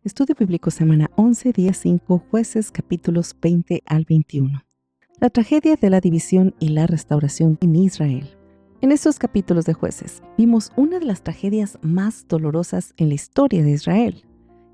Estudio Bíblico Semana 11, día 5, Jueces capítulos 20 al 21. La tragedia de la división y la restauración en Israel. En estos capítulos de Jueces vimos una de las tragedias más dolorosas en la historia de Israel.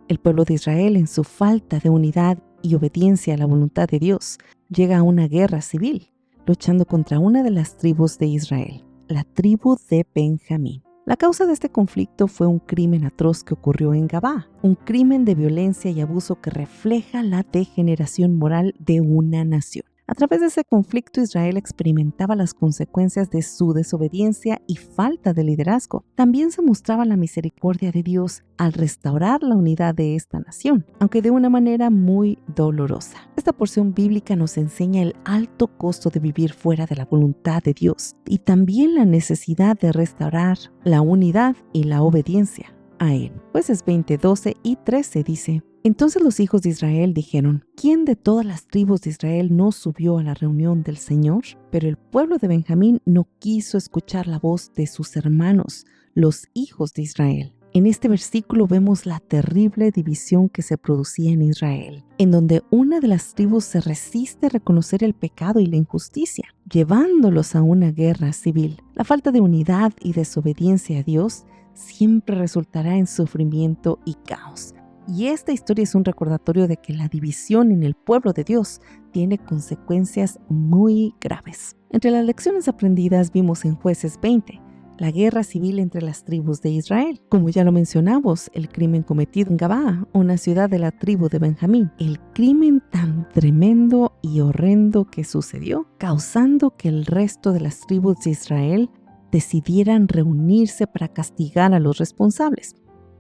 El pueblo de Israel, en su falta de unidad y obediencia a la voluntad de Dios, llega a una guerra civil, luchando contra una de las tribus de Israel, la tribu de Benjamín. La causa de este conflicto fue un crimen atroz que ocurrió en Gabá, un crimen de violencia y abuso que refleja la degeneración moral de una nación. A través de ese conflicto, Israel experimentaba las consecuencias de su desobediencia y falta de liderazgo. También se mostraba la misericordia de Dios al restaurar la unidad de esta nación, aunque de una manera muy dolorosa. Esta porción bíblica nos enseña el alto costo de vivir fuera de la voluntad de Dios y también la necesidad de restaurar la unidad y la obediencia a Él. Jueces 20, 12 y 13 dice: Entonces los hijos de Israel dijeron: ¿Quién de todas las tribus de Israel no subió a la reunión del Señor? Pero el pueblo de Benjamín no quiso escuchar la voz de sus hermanos, los hijos de Israel. En este versículo vemos la terrible división que se producía en Israel, en donde una de las tribus se resiste a reconocer el pecado y la injusticia, llevándolos a una guerra civil. La falta de unidad y desobediencia a Dios siempre resultará en sufrimiento y caos. Y esta historia es un recordatorio de que la división en el pueblo de Dios tiene consecuencias muy graves. Entre las lecciones aprendidas vimos en Jueces 20, la guerra civil entre las tribus de Israel. Como ya lo mencionamos, el crimen cometido en Gabá, una ciudad de la tribu de Benjamín. El crimen tan tremendo y horrendo que sucedió, causando que el resto de las tribus de Israel decidieran reunirse para castigar a los responsables.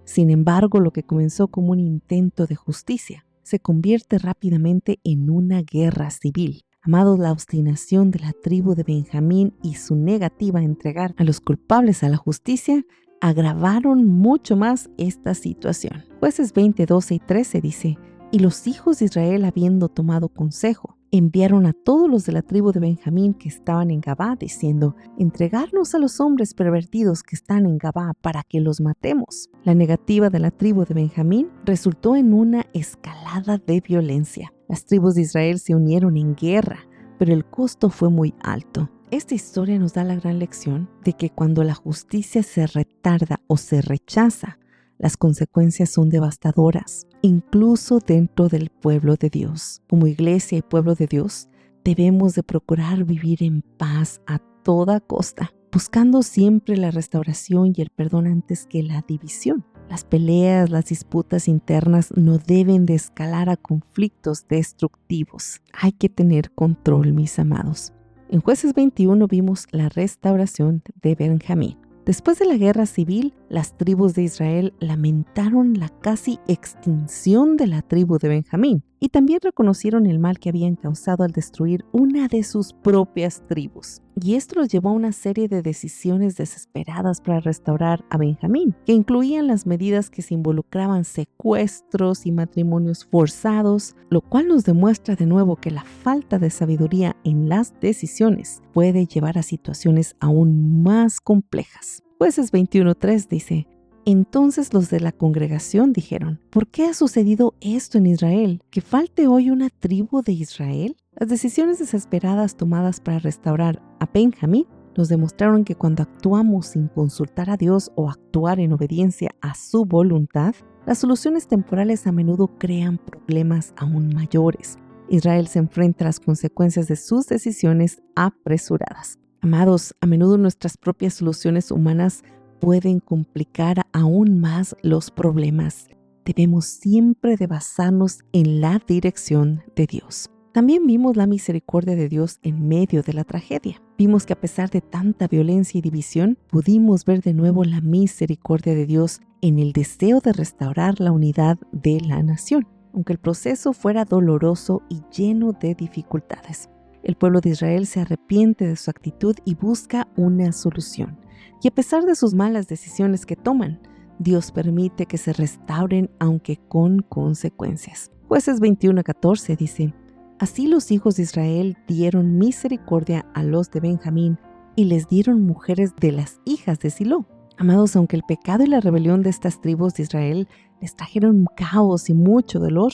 Sin embargo, lo que comenzó como un intento de justicia se convierte rápidamente en una guerra civil. Amados, la obstinación de la tribu de Benjamín y su negativa a entregar a los culpables a la justicia agravaron mucho más esta situación. Jueces 20, 12 y 13 dice: Y los hijos de Israel, habiendo tomado consejo, enviaron a todos los de la tribu de Benjamín que estaban en Gabá, diciendo: Entregarnos a los hombres pervertidos que están en Gabá para que los matemos. La negativa de la tribu de Benjamín resultó en una escalada de violencia. Las tribus de Israel se unieron en guerra, pero el costo fue muy alto. Esta historia nos da la gran lección de que cuando la justicia se retarda o se rechaza, las consecuencias son devastadoras, incluso dentro del pueblo de Dios. Como iglesia y pueblo de Dios, debemos de procurar vivir en paz a toda costa, buscando siempre la restauración y el perdón antes que la división. Las peleas, las disputas internas no deben de escalar a conflictos destructivos. Hay que tener control, mis amados. En Jueces 21 vimos la restauración de Benjamín. Después de la guerra civil, las tribus de Israel lamentaron la casi extinción de la tribu de Benjamín y también reconocieron el mal que habían causado al destruir una de sus propias tribus. Y esto los llevó a una serie de decisiones desesperadas para restaurar a Benjamín, que incluían las medidas que se involucraban secuestros y matrimonios forzados, lo cual nos demuestra de nuevo que la falta de sabiduría en las decisiones puede llevar a situaciones aún más complejas. Jueces 21:3 dice: Entonces los de la congregación dijeron: ¿Por qué ha sucedido esto en Israel? ¿Que falte hoy una tribu de Israel? Las decisiones desesperadas tomadas para restaurar a Benjamín nos demostraron que cuando actuamos sin consultar a Dios o actuar en obediencia a su voluntad, las soluciones temporales a menudo crean problemas aún mayores. Israel se enfrenta a las consecuencias de sus decisiones apresuradas. Amados, a menudo nuestras propias soluciones humanas pueden complicar aún más los problemas. Debemos siempre de basarnos en la dirección de Dios. También vimos la misericordia de Dios en medio de la tragedia. Vimos que a pesar de tanta violencia y división, pudimos ver de nuevo la misericordia de Dios en el deseo de restaurar la unidad de la nación, aunque el proceso fuera doloroso y lleno de dificultades. El pueblo de Israel se arrepiente de su actitud y busca una solución. Y a pesar de sus malas decisiones que toman, Dios permite que se restauren aunque con consecuencias. Jueces 21:14 dice: Así los hijos de Israel dieron misericordia a los de Benjamín y les dieron mujeres de las hijas de Silo. Amados, aunque el pecado y la rebelión de estas tribus de Israel les trajeron caos y mucho dolor,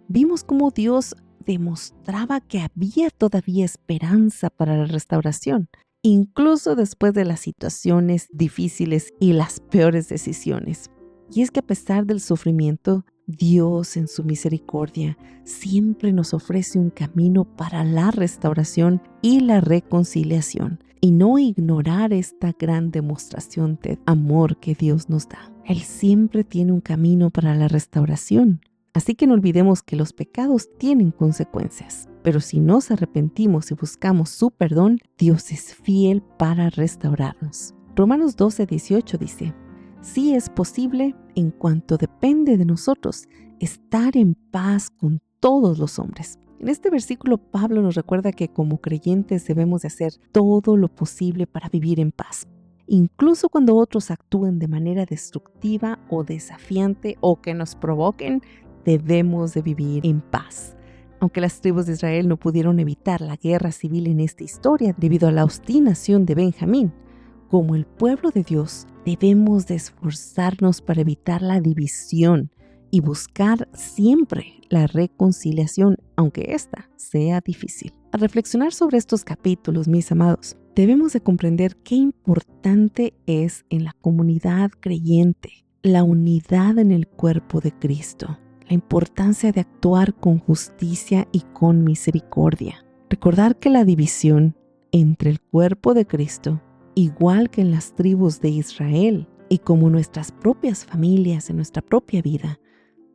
vimos cómo Dios demostraba que había todavía esperanza para la restauración, incluso después de las situaciones difíciles y las peores decisiones. Y es que a pesar del sufrimiento, Dios en su misericordia siempre nos ofrece un camino para la restauración y la reconciliación. Y no ignorar esta gran demostración de amor que Dios nos da. Él siempre tiene un camino para la restauración. Así que no olvidemos que los pecados tienen consecuencias. Pero si nos arrepentimos y buscamos su perdón, Dios es fiel para restaurarnos. Romanos 12:18 dice: sí es posible, en cuanto depende de nosotros, estar en paz con todos los hombres. En este versículo, Pablo nos recuerda que como creyentes debemos de hacer todo lo posible para vivir en paz. Incluso cuando otros actúen de manera destructiva o desafiante o que nos provoquen, debemos de vivir en paz. Aunque las tribus de Israel no pudieron evitar la guerra civil en esta historia debido a la obstinación de Benjamín, como el pueblo de Dios, debemos de esforzarnos para evitar la división y buscar siempre la reconciliación, aunque esta sea difícil. Al reflexionar sobre estos capítulos, mis amados, debemos de comprender qué importante es en la comunidad creyente la unidad en el cuerpo de Cristo, la importancia de actuar con justicia y con misericordia. Recordar que la división entre el cuerpo de Cristo, igual que en las tribus de Israel y como nuestras propias familias en nuestra propia vida,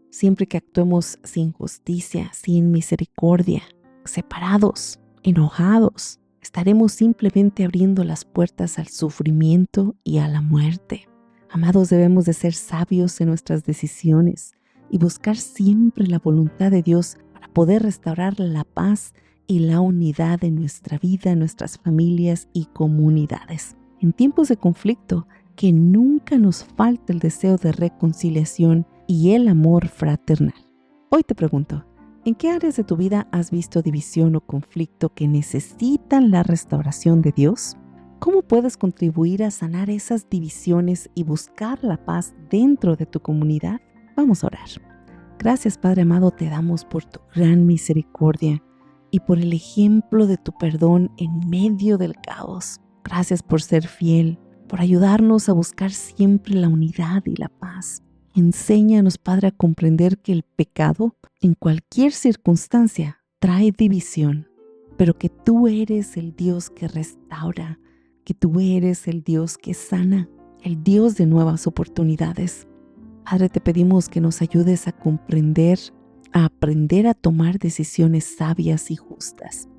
siempre que actuemos sin justicia, sin misericordia, separados, enojados, estaremos simplemente abriendo las puertas al sufrimiento y a la muerte. Amados, debemos de ser sabios en nuestras decisiones y buscar siempre la voluntad de Dios para poder restaurar la paz y la unidad en nuestra vida, en nuestras familias y comunidades. En tiempos de conflicto, que nunca nos falte el deseo de reconciliación y el amor fraternal. Hoy te pregunto, ¿en qué áreas de tu vida has visto división o conflicto que necesitan la restauración de Dios? ¿Cómo puedes contribuir a sanar esas divisiones y buscar la paz dentro de tu comunidad? Vamos a orar. Gracias, Padre amado, te damos por tu gran misericordia y por el ejemplo de tu perdón en medio del caos. Gracias por ser fiel, por ayudarnos a buscar siempre la unidad y la paz. Enséñanos, Padre, a comprender que el pecado, en cualquier circunstancia, trae división, pero que tú eres el Dios que restaura, que tú eres el Dios que sana, el Dios de nuevas oportunidades. Padre, te pedimos que nos ayudes a comprender, a aprender a tomar decisiones sabias y justas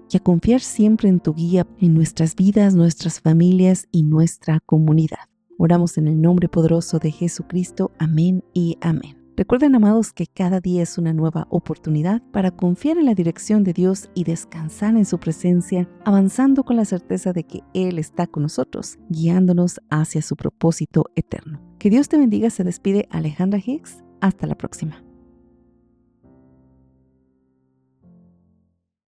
y a confiar siempre en tu guía en nuestras vidas, nuestras familias y nuestra comunidad. Oramos en el nombre poderoso de Jesucristo. Amén y amén. Recuerden, amados, que cada día es una nueva oportunidad para confiar en la dirección de Dios y descansar en su presencia, avanzando con la certeza de que Él está con nosotros, guiándonos hacia su propósito eterno. Que Dios te bendiga. Se despide Alejandra Hicks. Hasta la próxima.